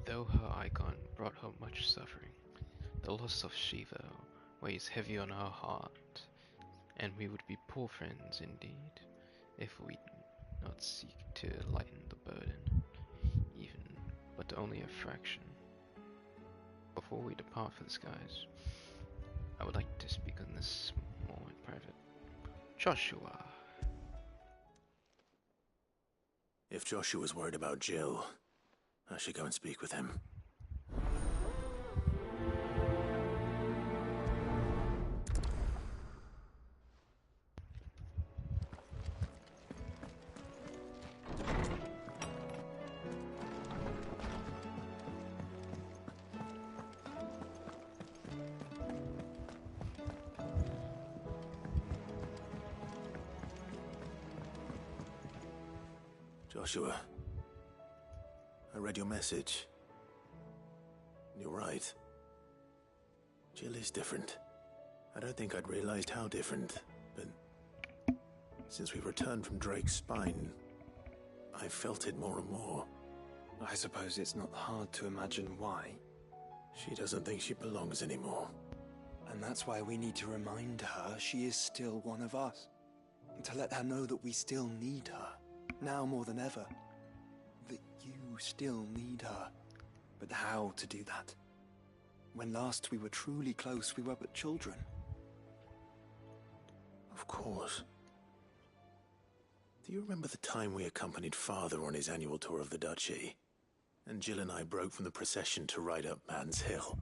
though her icon brought her much suffering, the loss of Shiva weighs heavy on her heart, and we would be poor friends indeed if we did not seek to lighten the burden, even but only a fraction. Before we depart for the skies, I would like to speak on this more in private. Joshua. If Joshua's worried about Jill, I should go and speak with him. Joshua, I read your message. You're right. Jill is different. I don't think I'd realized how different, but since we returned from Drake's spine, I've felt it more and more. I suppose it's not hard to imagine why. She doesn't think she belongs anymore. And that's why we need to remind her she is still one of us. To let her know that we still need her. Now more than ever. That you still need her. But how to do that? When last we were truly close, we were but children. Of course. Do you remember the time we accompanied Father on his annual tour of the Duchy? And Jill and I broke from the procession to ride up Man's Hill.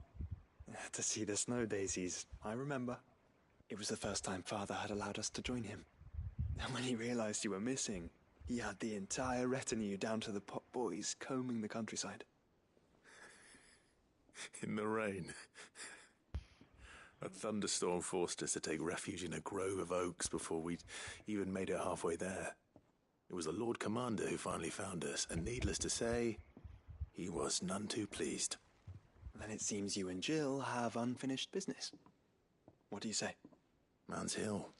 To see the snow daisies, I remember. It was the first time Father had allowed us to join him. And when he realized you were missing, he had the entire retinue down to the pot boys combing the countryside. In the rain. A thunderstorm forced us to take refuge in a grove of oaks before we'd even made it halfway there. It was the Lord Commander who finally found us, and needless to say, he was none too pleased. Then it seems you and Jill have unfinished business. What do you say? Man's Hill.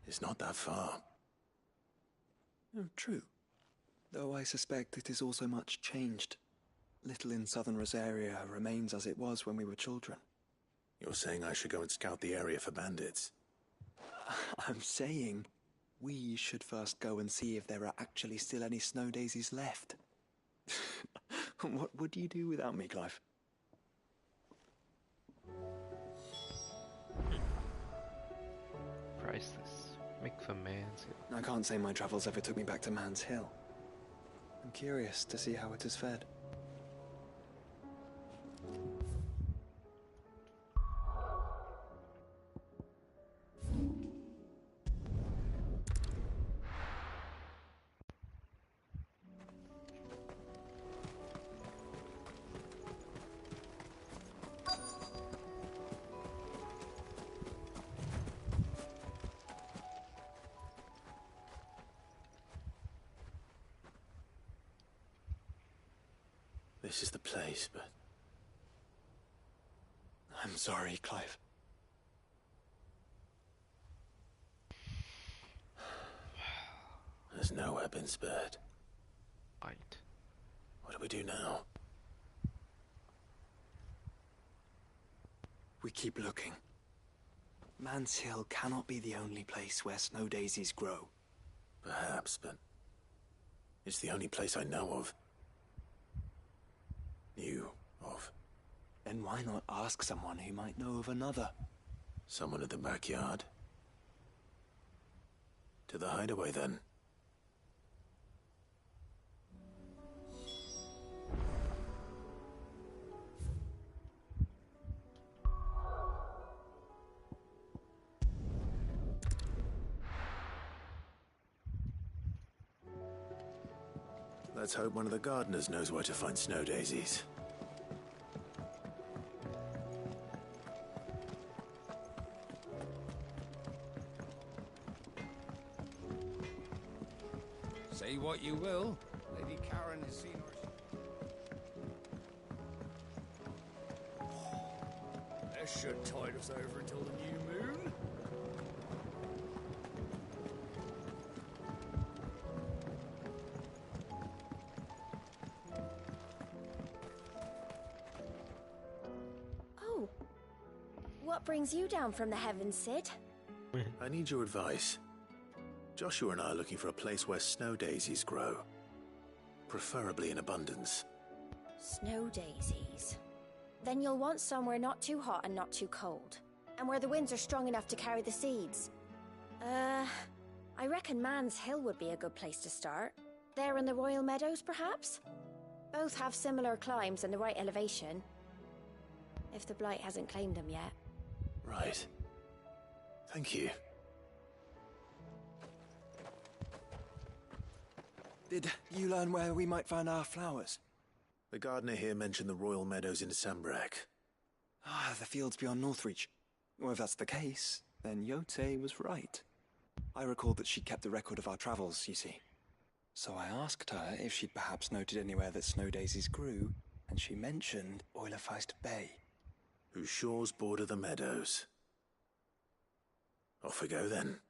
It's not that far. Oh, true. Though I suspect it is also much changed. Little in southern Rosaria remains as it was when we were children. You're saying I should go and scout the area for bandits? I'm saying we should first go and see if there are actually still any snow daisies left. What would you do without me, Clive? Priceless. Make for man's hill. I can't say my travels ever took me back to Man's Hill. I'm curious to see how it is fed. This is the place, but I'm sorry, Clive. has nowhere been spared. Light. What do we do now? We keep looking. Man's Hill cannot be the only place where snow daisies grow. Perhaps, but it's the only place I know of. Knew of. Then why not ask someone who might know of another? Someone at the backyard. To the hideaway, then. Let's hope one of the gardeners knows where to find snow daisies. Say what you will, Lady Karen has seen her. That should tide us over until the new moon. What brings you down from the heavens, Sid? I need your advice. Joshua and I are looking for a place where snow daisies grow. Preferably in abundance. Snow daisies. Then you'll want somewhere not too hot and not too cold. And where the winds are strong enough to carry the seeds. I reckon Man's Hill would be a good place to start. There in the Royal Meadows, perhaps? Both have similar climbs and the right elevation. If the Blight hasn't claimed them yet. Right. Thank you. Did you learn where we might find our flowers? The gardener here mentioned the Royal Meadows in Sambrak. Ah, the fields beyond Northreach. Well, if that's the case, then Yote was right. I recalled that she kept a record of our travels, you see. So I asked her if she'd perhaps noted anywhere that snow daisies grew, and she mentioned Oilerfeist Bay. Whose shores border the meadows. Off we go then.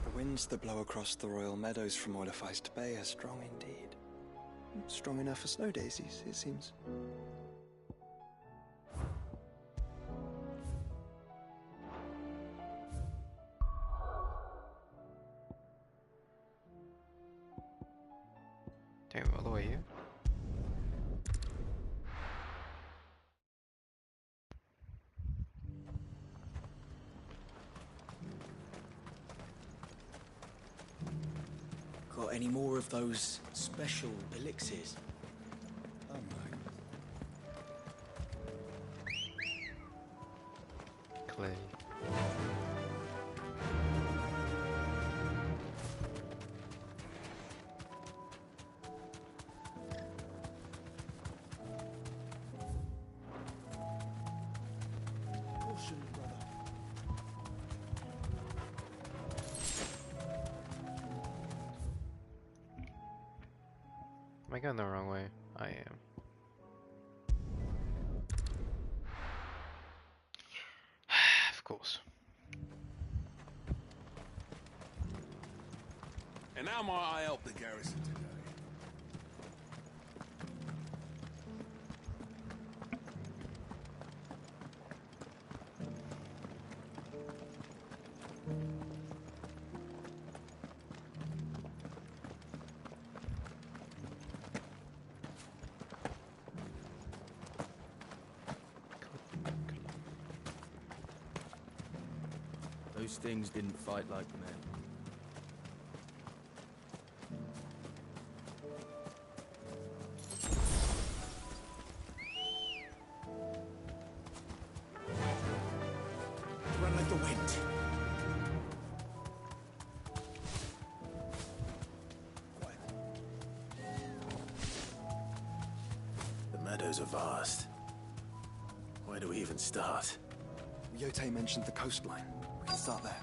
The winds that blow across the Royal Meadows from Oilerfeist Bay are strong indeed. Strong enough for snow daisies, it seems. Damn, all the way here. Got any more of those special elixirs? Oh no. Clay. Caution, brother. Am I going the wrong way? I am. Of course. And how might I help the garrison today? Those things didn't fight like men. Run like the wind. Quiet. The meadows are vast. Where do we even start? Yote mentioned the coastline. We can start there.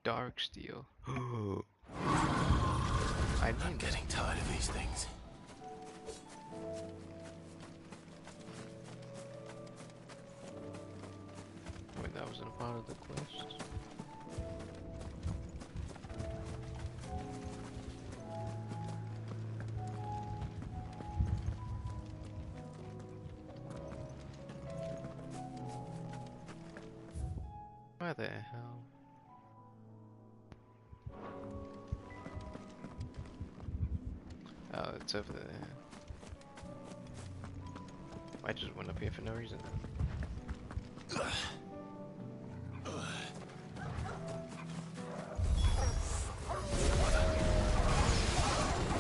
dark steel. I I'm mean, getting tired of these things. wait, that wasn't a part of the quest. Why the hell? Oh, it's over there. I just went up here for no reason.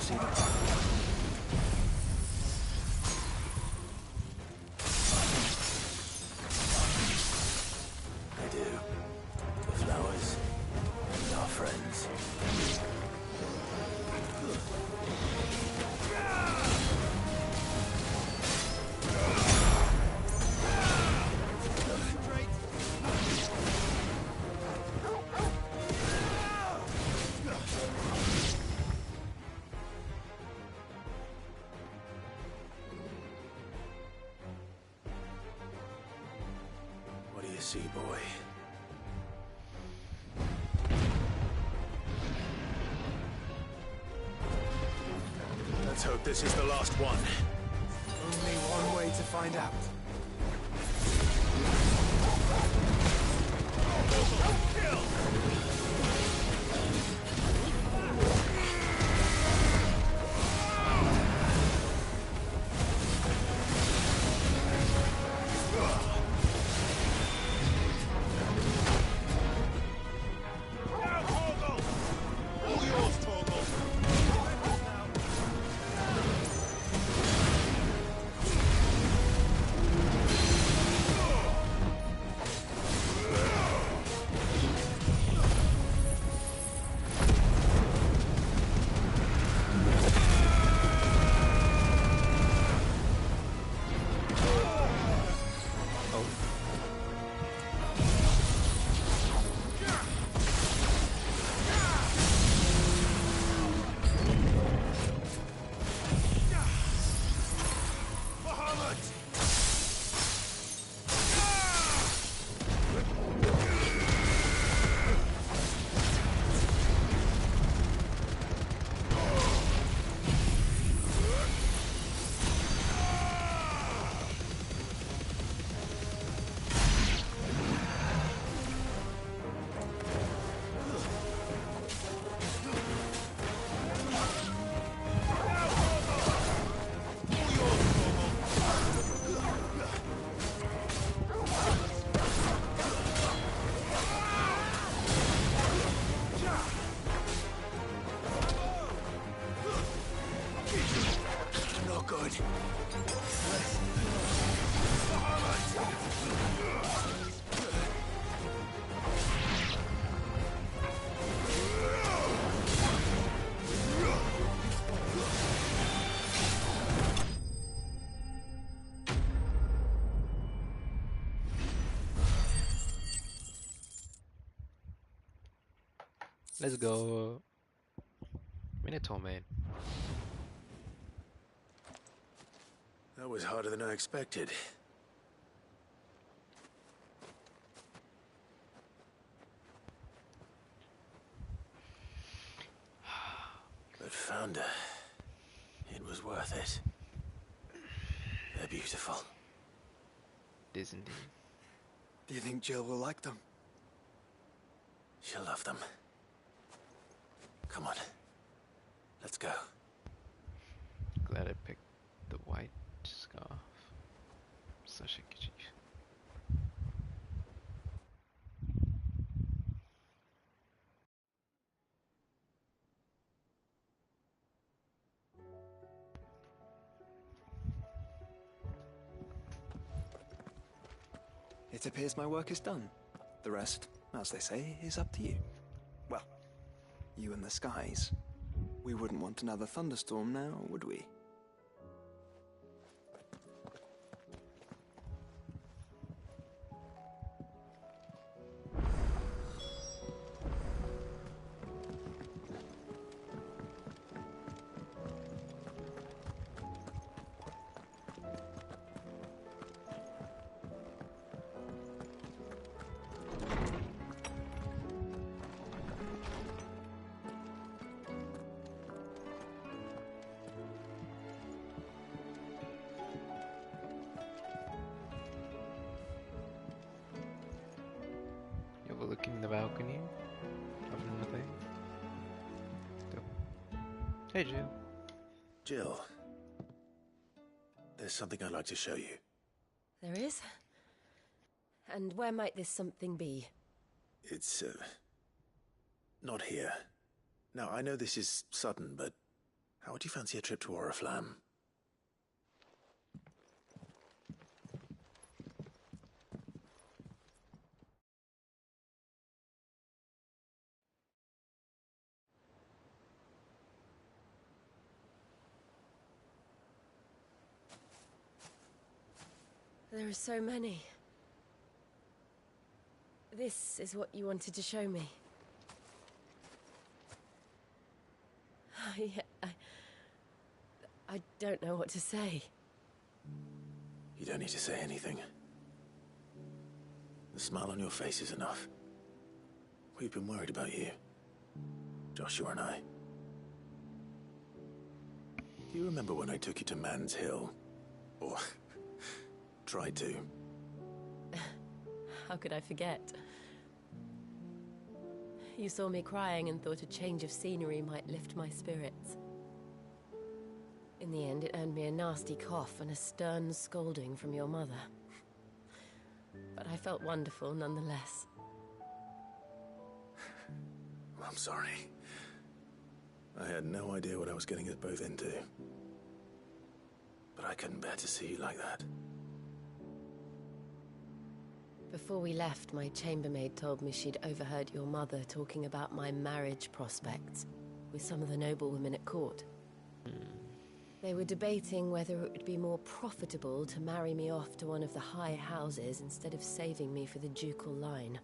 See the I do. The flowers, and our friends. What do you see, boy? Let's hope this is the last one. only one way to find out. Not good. Let's go. Minotaur man. That was harder than I expected. But found her. It was worth it. They're beautiful. It is indeed. Do you think Jill will like them? She'll love them. Come on. Let's go. Glad I picked the white scarf. Such a kitschy. It appears my work is done. The rest, as they say, is up to you. Well, you and the skies. We wouldn't want another thunderstorm now, would we? Hey, Jill. Jill, there's something I'd like to show you. There is? And where might this something be? It's, not here. Now, I know this is sudden, but how would you fancy a trip to Oriflamme? There are so many. This is what you wanted to show me. I don't know what to say. You don't need to say anything. The smile on your face is enough. We've been worried about you, Joshua and I. Do you remember when I took you to Man's Hill? Or tried to? How could I forget? You saw me crying and thought a change of scenery might lift my spirits. In the end, it earned me a nasty cough and a stern scolding from your mother. But I felt wonderful nonetheless. I'm sorry. I had no idea what I was getting us both into. But I couldn't bear to see you like that. Before we left, my chambermaid told me she'd overheard your mother talking about my marriage prospects with some of the noblewomen at court. They were debating whether it would be more profitable to marry me off to one of the high houses instead of saving me for the ducal line.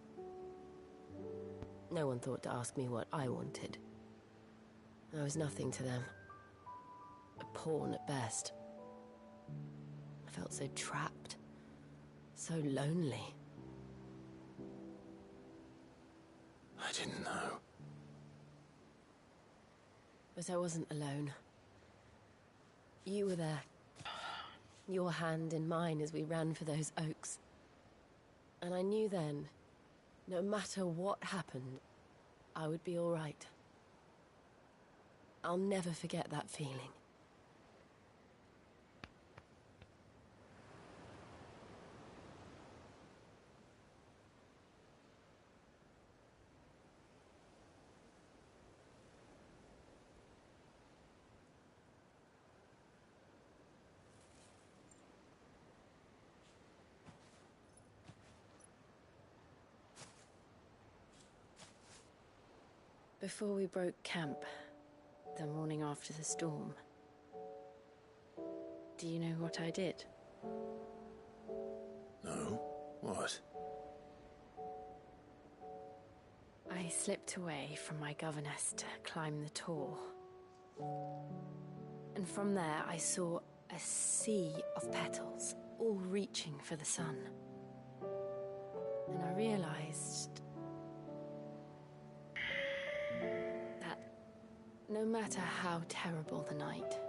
No one thought to ask me what I wanted. I was nothing to them. A pawn at best. I felt so trapped. So lonely. I didn't know. But I wasn't alone. You were there. Your hand in mine as we ran for those oaks. And I knew then, no matter what happened, I would be all right. I'll never forget that feeling. Before we broke camp, the morning after the storm, do you know what I did? No? What? I slipped away from my governess to climb the tor. And from there I saw a sea of petals, all reaching for the sun. And I realized that no matter how terrible the night,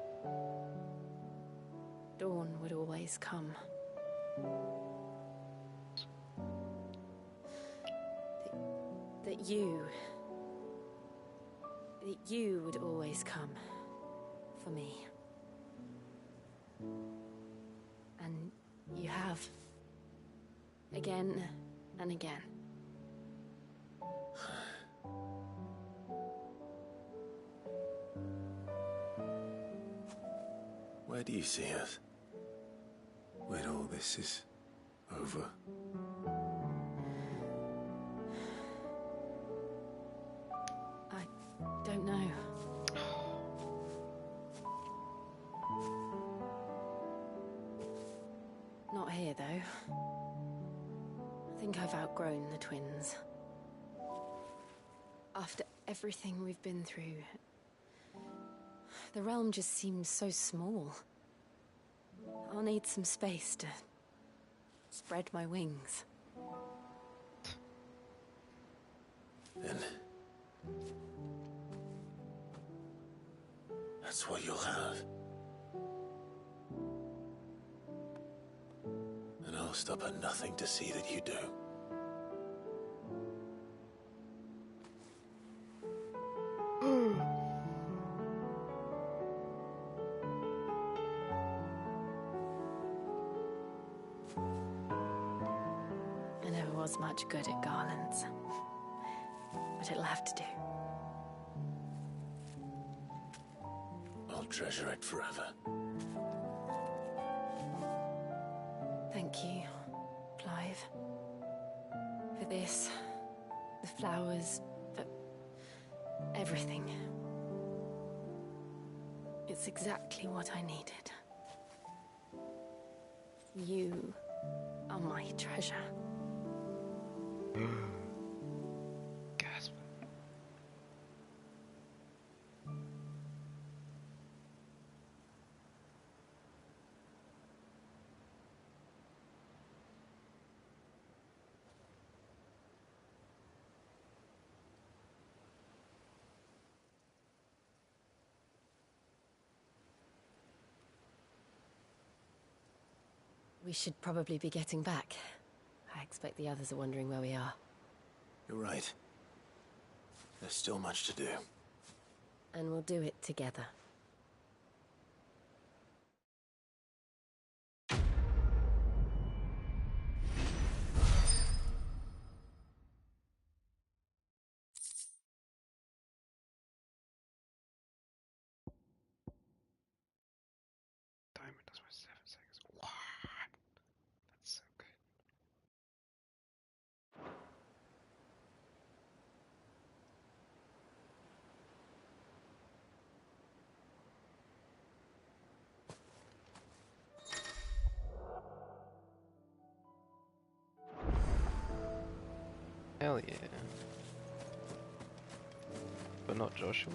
dawn would always come. That you would always come for me. And you have. Again and again. Where do you see us? When all this is over? I don't know. Not here, though. I think I've outgrown the twins. After everything we've been through, the realm just seems so small. I'll need some space to spread my wings. Then that's what you'll have. And I'll stop at nothing to see that you do. was much good at garlands. But it'll have to do. I'll treasure it forever. Thank you, Clive. For this, the flowers, for everything. It's exactly what I needed. You are my treasure. Gasp. We should probably be getting back. I expect the others are wondering where we are. You're right. There's still much to do. And we'll do it together. Diamond does my 7 seconds. What? That's so good. Hell yeah. But not Joshua?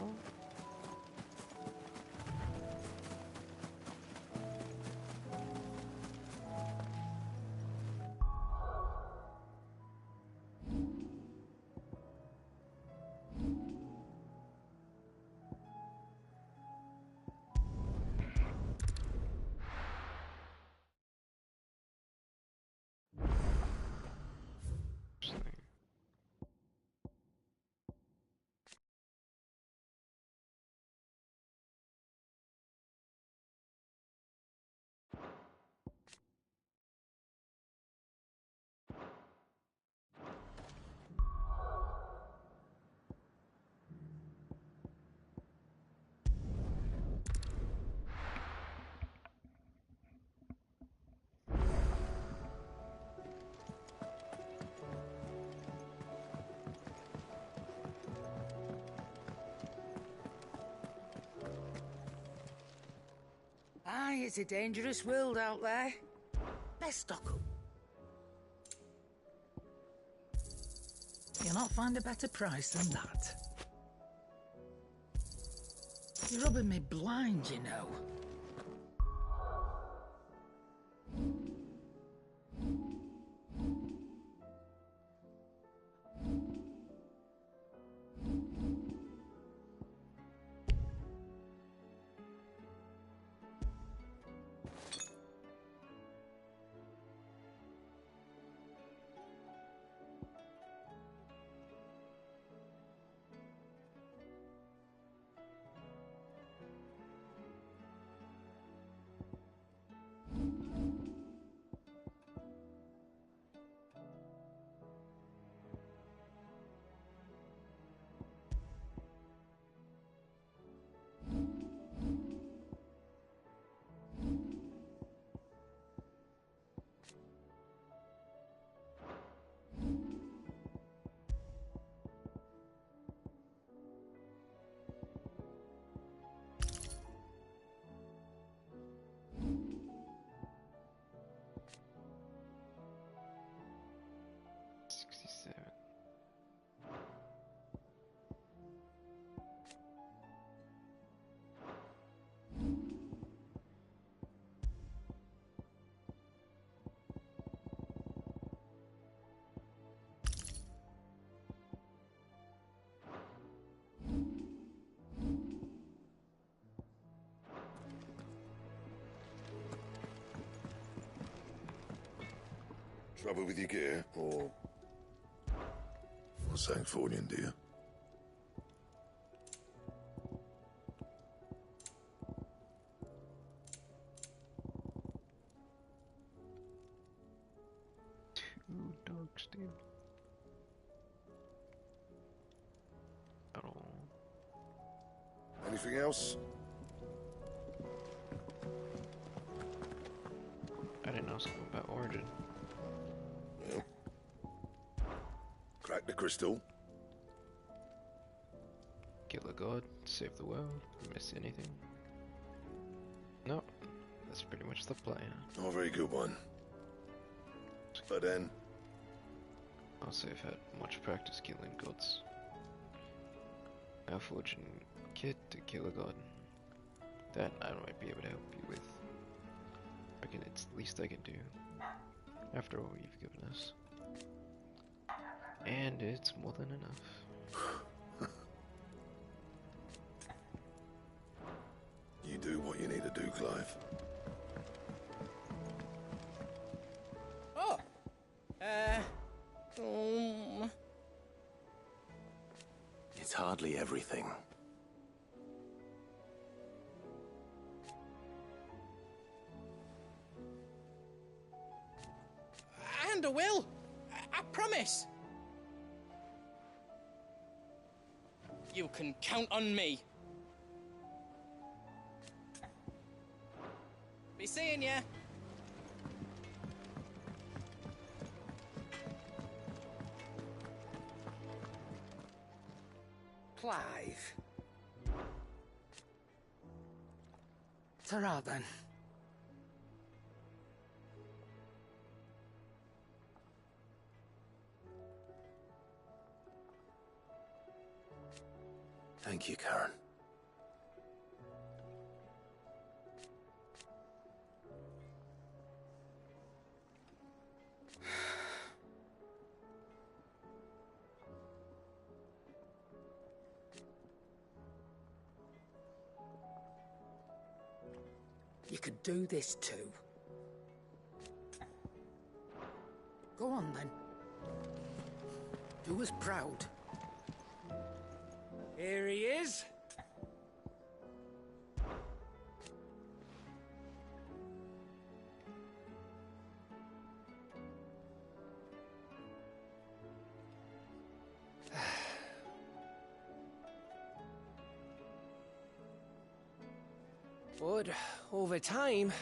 Aye, it's a dangerous world out there. Let's stock up. You'll not find a better price than that. You're rubbing me blind, you know. Trouble with your gear, or Sancfordian, dear? Two dark sucks, dude. At all. Anything else? I didn't ask him about Origin. Well, crack the crystal. Kill a god, save the world, miss anything? No, that's pretty much the plan. Not a very good one. But then, I'll say I've had much practice killing gods. A fortune kid to kill a god. That I might be able to help you with. I reckon it's the least I can do. After all you've given us. And it's more than enough. you do what you need to do, Clive. Oh! It's hardly everything. And I will! I promise! You can count on me. Be seeing ya! Clive. Ta-ra then. Thank you, Karen. You could do this too. Go on then. Do us proud. Here he is. But over time,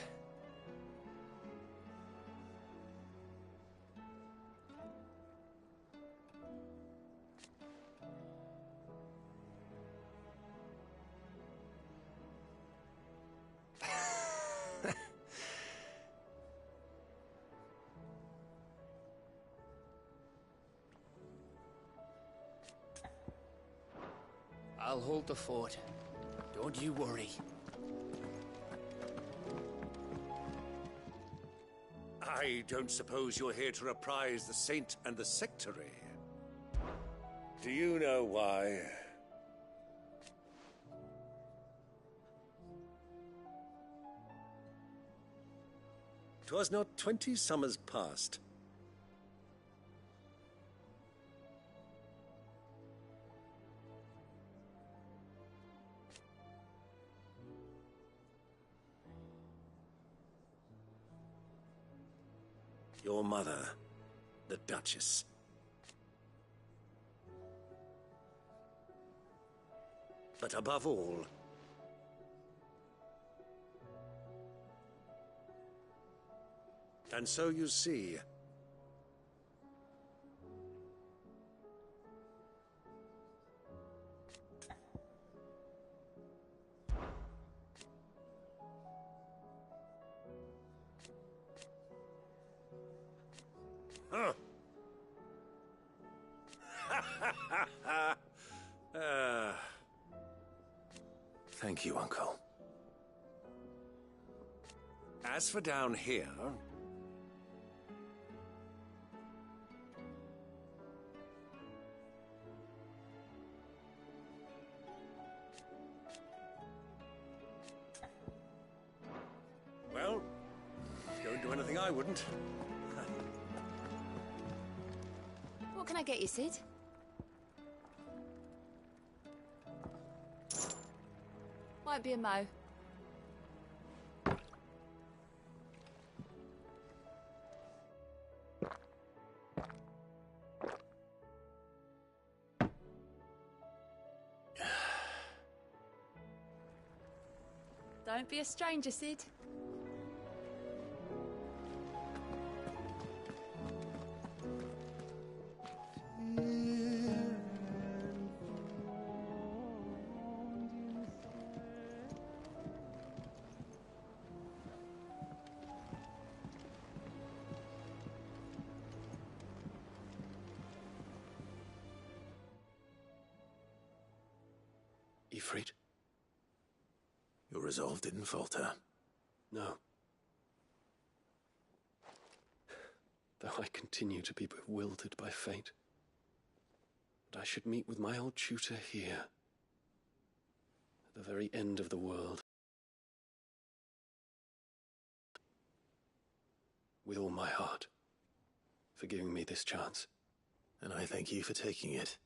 I'll hold the fort. Don't you worry. I don't suppose you're here to reprise the Saint and the Sectary. Do you know why? 'Twas not 20 summers past. Your mother, the Duchess. But above all, and so you see, huh? Thank you, Uncle. As for down here, well, don't do anything I wouldn't. What can I get you, Sid? Might be a mo. Don't be a stranger, Sid. Ifrit, your resolve didn't falter. No. Though I continue to be bewildered by fate. But I should meet with my old tutor here, at the very end of the world. With all my heart, for giving me this chance. And I thank you for taking it.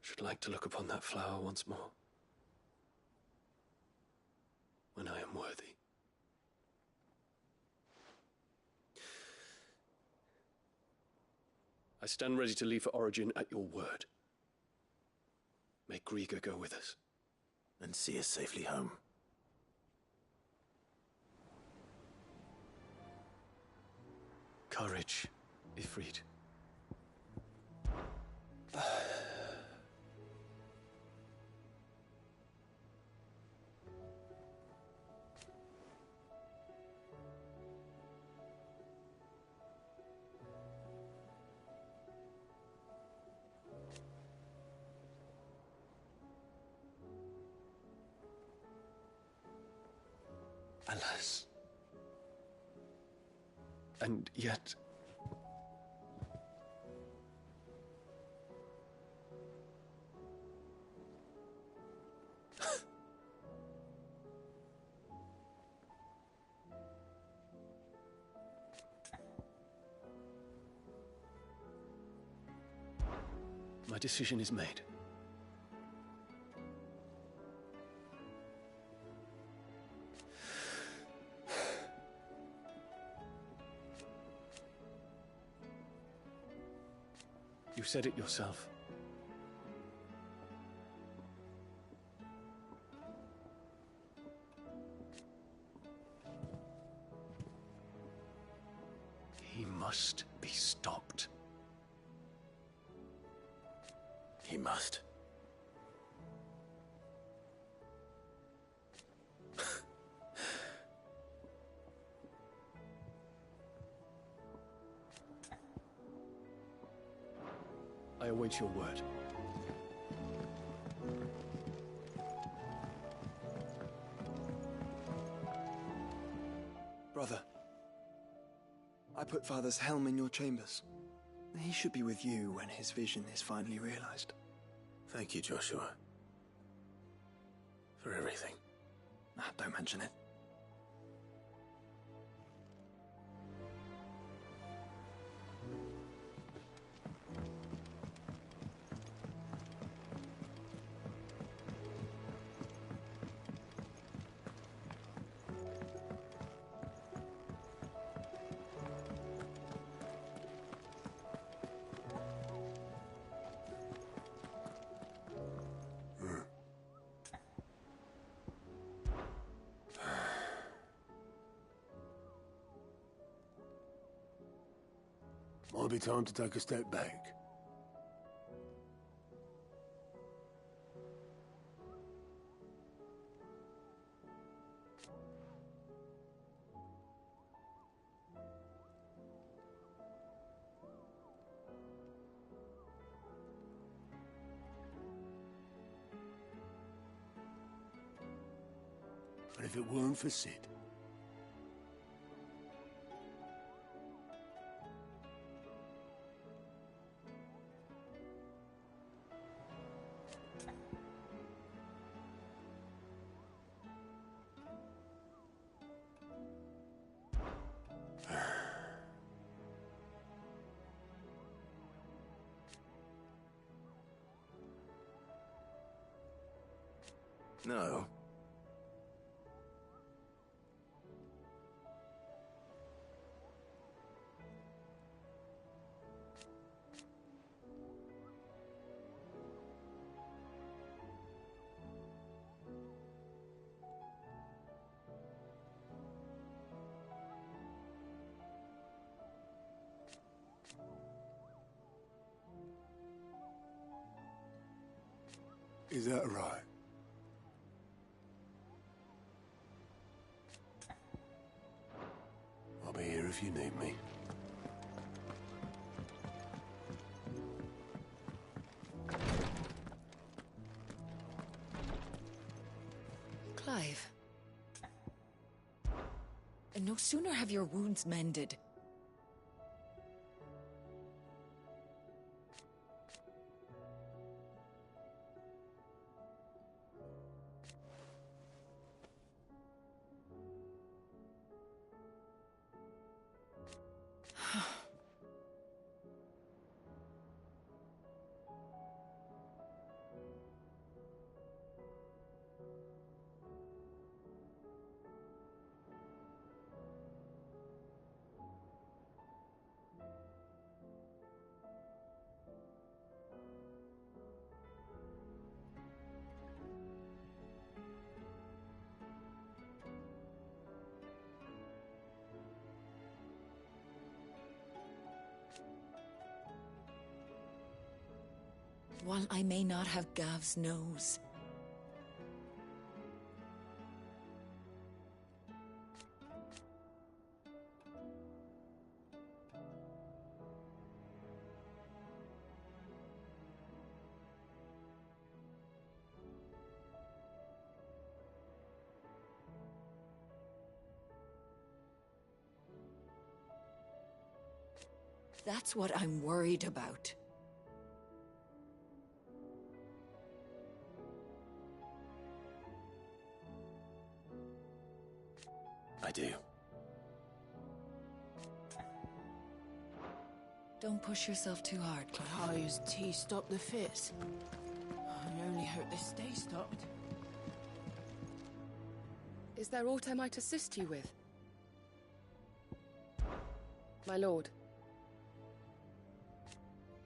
Should like to look upon that flower once more. When I am worthy. I stand ready to leave for Origin at your word. May Grieger go with us. And see us safely home. Courage, Ifrit. Alas. And yet... My decision is made. You said it yourself. He must be stopped. He must. I await your word. Brother, I put Father's helm in your chambers. He should be with you when his vision is finally realized. Thank you, Joshua. For everything. Don't mention it. Might be time to take a step back. But if it weren't for Sid, no. Is that right? I'll be here if you need me. Clive. And no sooner have your wounds mended. While I may not have Gav's nose, that's what I'm worried about. I do. Don't push yourself too hard, Clive. How his tea stop the fits? I only hope this stay stopped. Is there aught I might assist you with? My lord.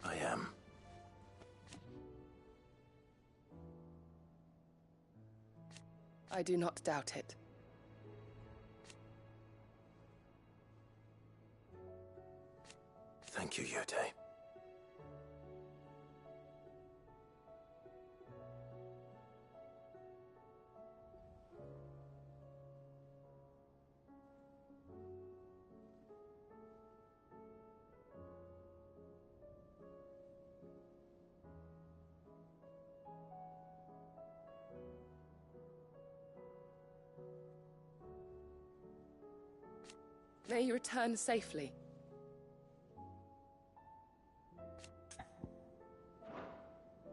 I am. I do not doubt it. Thank you, Yote. May you return safely.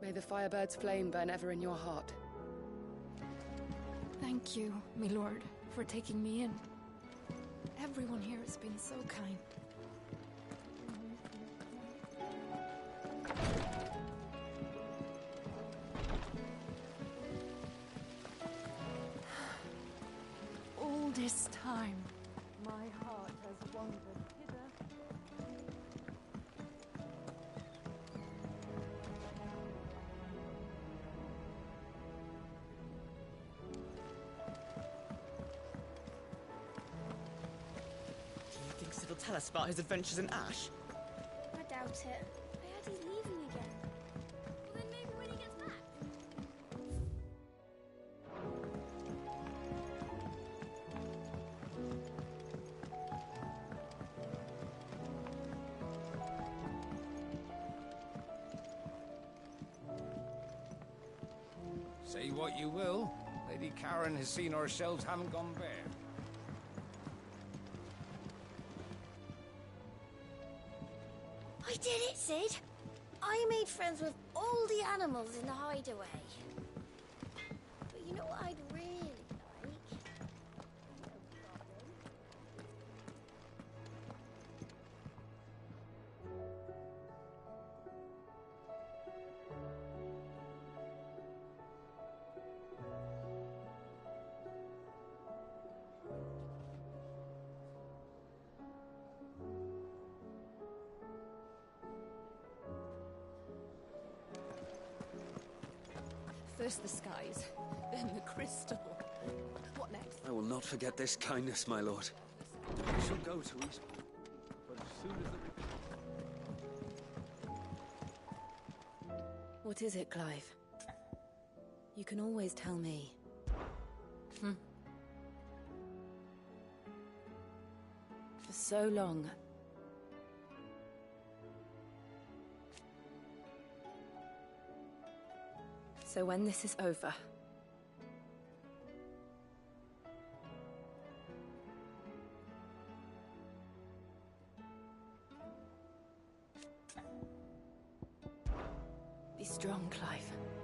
May the Firebird's flame burn ever in your heart. Thank you, my lord, for taking me in. Everyone here has been so kind. All this time, my heart has wandered hither. It'll tell us about his adventures in Ash. I doubt it. I heard he's leaving again. Well, then maybe when he gets back. Say what you will, Lady Karen has seen our shelves haven't gone bare. I did it, Sid! I made friends with all the animals in the hideaway. But you know what I'd really like? First the skies, then the crystal. What next? I will not forget this kindness, my lord. We shall go to East. But as soon as the... What is it, Clive? You can always tell me. For so long. So when this is over... Be strong, Clive.